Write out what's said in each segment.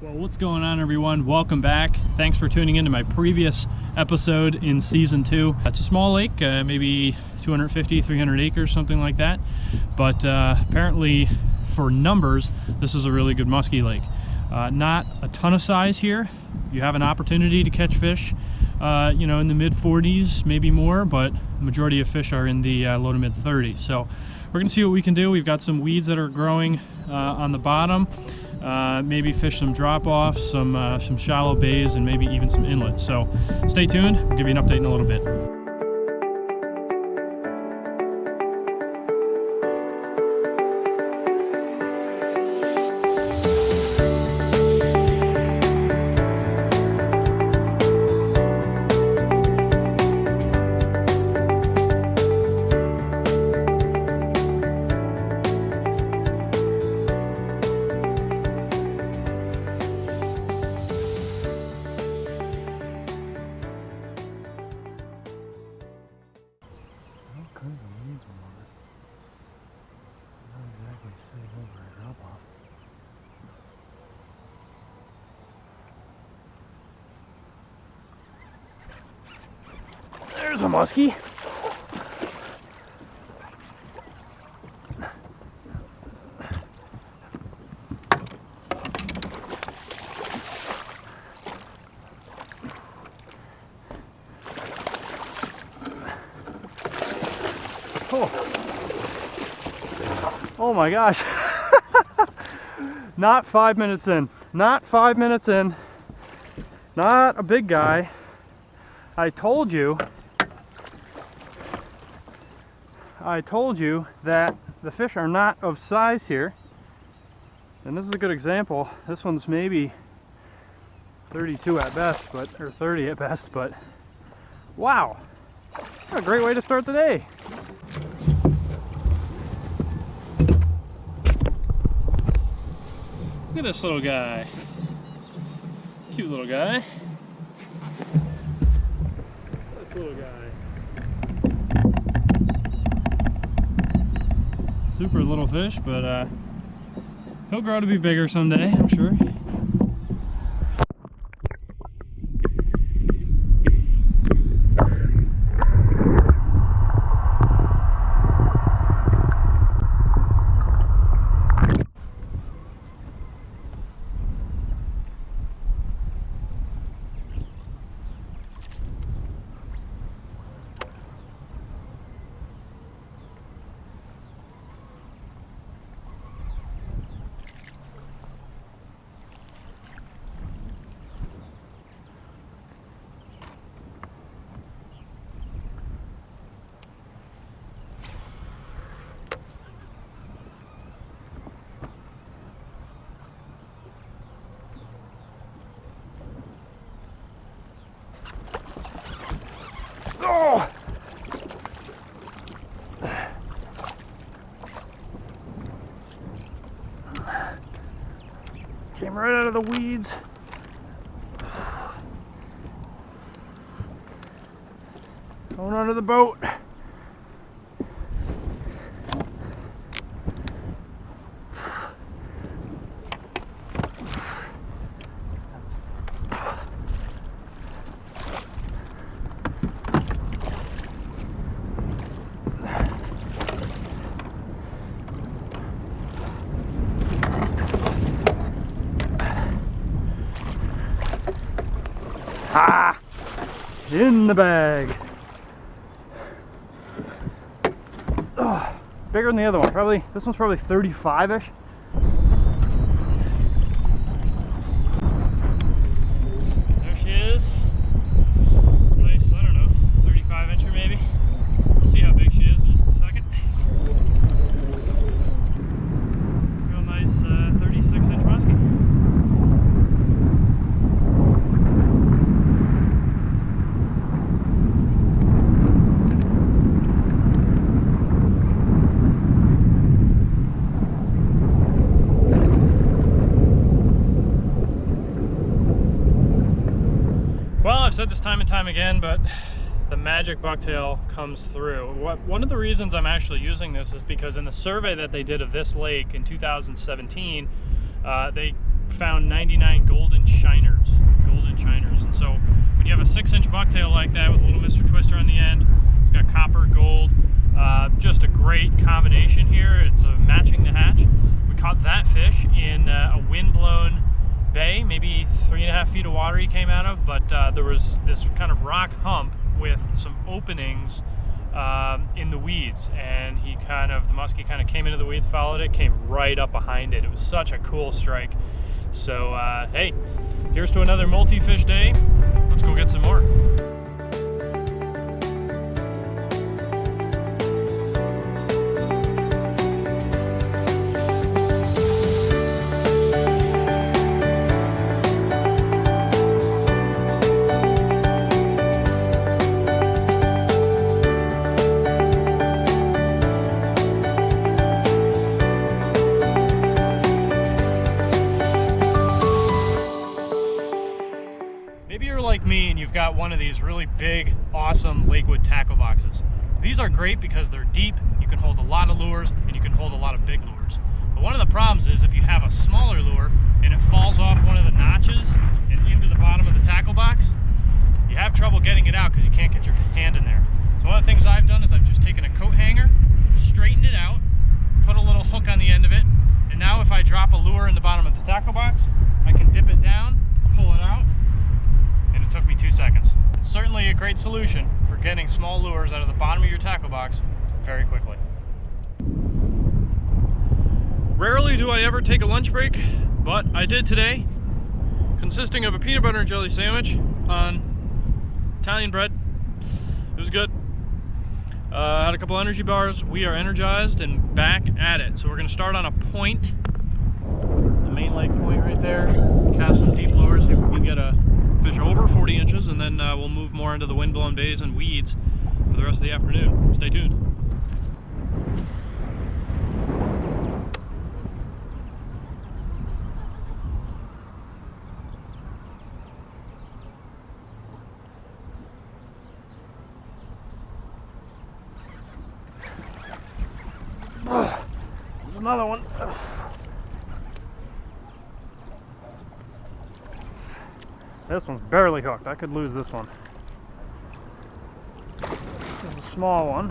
Well, what's going on, everyone? Welcome back. Thanks for tuning into my previous episode in season 2. It's a small lake, maybe 250, 300 acres, something like that. But apparently for numbers, this is a really good musky lake. Not a ton of size here. You have an opportunity to catch fish, you know, in the mid 40s, maybe more, but the majority of fish are in the low to mid 30s. So we're gonna see what we can do. We've got some weeds that are growing on the bottom. Maybe fish some drop-offs, some shallow bays, and maybe even some inlets. So stay tuned. I'll give you an update in a little bit. There's a muskie. Oh my gosh. Not 5 minutes in. Not 5 minutes in. Not a big guy. I told you that the fish are not of size here, and this is a good example. This one's maybe 32 at best, or 30 at best, but wow, what a great way to start the day. Look at this little guy. Cute little guy. This little guy. Super little fish, but he'll grow to be bigger someday, I'm sure. Oh! Came right out of the weeds. Going under the boat. Ah! In the bag. Oh, bigger than the other one. Probably, this one's probably 35-ish. There she is. Nice, I don't know, 35-incher maybe. We'll see how big she is in just a second. Real nice 36-inch muskie. I've said this time and time again, but the magic bucktail comes through. One of the reasons I'm actually using this is because in the survey that they did of this lake in 2017, they found 99 golden shiners. And so when you have a 6-inch bucktail like that with a little Mr. Twister on the end, it's got copper, gold, just a great combination here. It's matching the hatch. We caught that fish in a wind-blown bay, maybe 3.5 feet of water he came out of, but there was this kind of rock hump with some openings in the weeds, and the muskie kind of came into the weeds, followed it, came right up behind it. It was such a cool strike. So hey, here's to another multi-fish day. Let's go get some more. Maybe you're like me and you've got one of these really big, awesome Lakewood tackle boxes. These are great because they're deep, you can hold a lot of lures, and you can hold a lot of big lures. But one of the problems is if you have a smaller lure and it falls off one of the notches and into the bottom of the tackle box, you have trouble getting it out because you can't get your hand in there. So one of the things I've done is I've just taken a coat hanger, straightened it out, put a little hook on the end of it, and now if I drop a lure in the bottom of the tackle box, I can dip it down, pull it out, and it took me 2 seconds. It's certainly a great solution for getting small lures out of the bottom of your tackle box very quickly. Rarely do I ever take a lunch break, but I did today, consisting of a peanut butter and jelly sandwich on Italian bread. It was good. Had a couple energy bars. We are energized and back at it. So we're going to start on a point, the main lake point right there, cast some deep lures, see if we can get a fish over 40 inches, and then we'll move more into the wind-blown bays and weeds for the rest of the afternoon. Stay tuned. There's another one. This one's barely hooked. I could lose this one. This is a small one.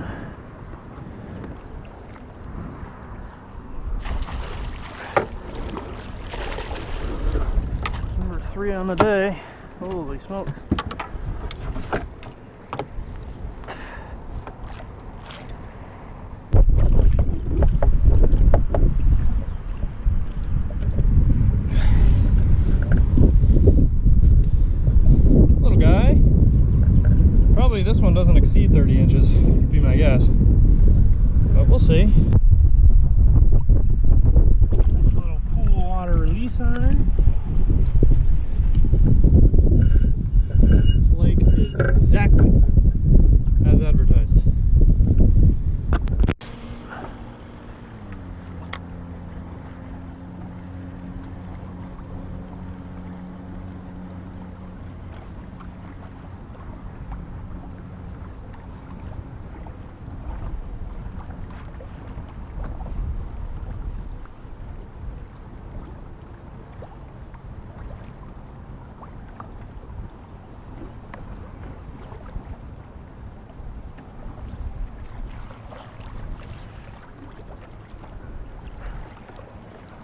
Number 3 on the day. Holy smokes. This one doesn't exceed 30 inches, would be my guess, but we'll see. Nice little cool water release on it. This lake is exactly as advertised.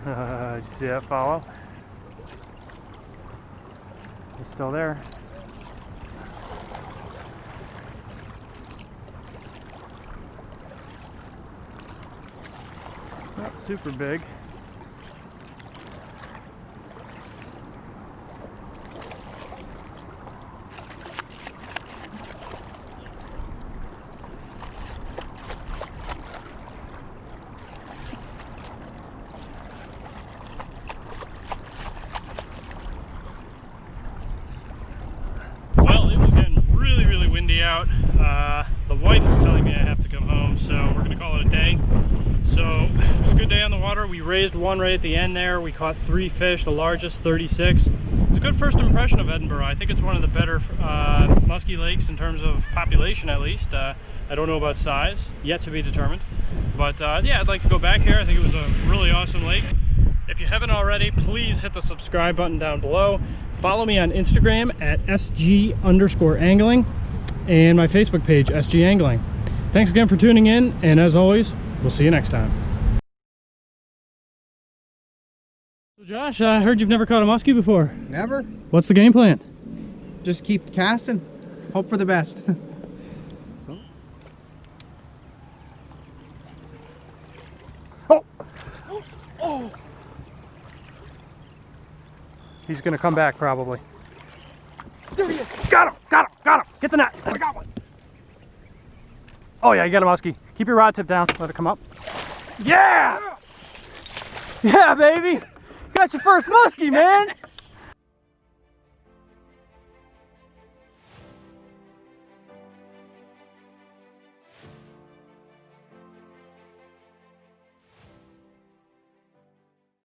Did you see that follow? He's still there. Not super big. Out. The wife is telling me I have to come home, so we're going to call it a day. So it was a good day on the water. We raised one right at the end there. We caught 3 fish, the largest 36. It's a good first impression of Edinburgh. I think it's one of the better musky lakes in terms of population, at least. I don't know about size, yet to be determined. But yeah, I'd like to go back here. I think it was a really awesome lake. If you haven't already, please hit the subscribe button down below. Follow me on Instagram at SG_angling and my Facebook page, SG Angling. Thanks again for tuning in, and as always, we'll see you next time. So Josh, I heard you've never caught a muskie before. Never. What's the game plan? Just keep casting. Hope for the best. Oh! Oh! He's gonna come back probably. There he is. Got him! Got him! Got him! Get the net! I got one. Oh yeah, you got a muskie. Keep your rod tip down. Let it come up. Yeah! Yes. Yeah, baby! Got your first muskie, man!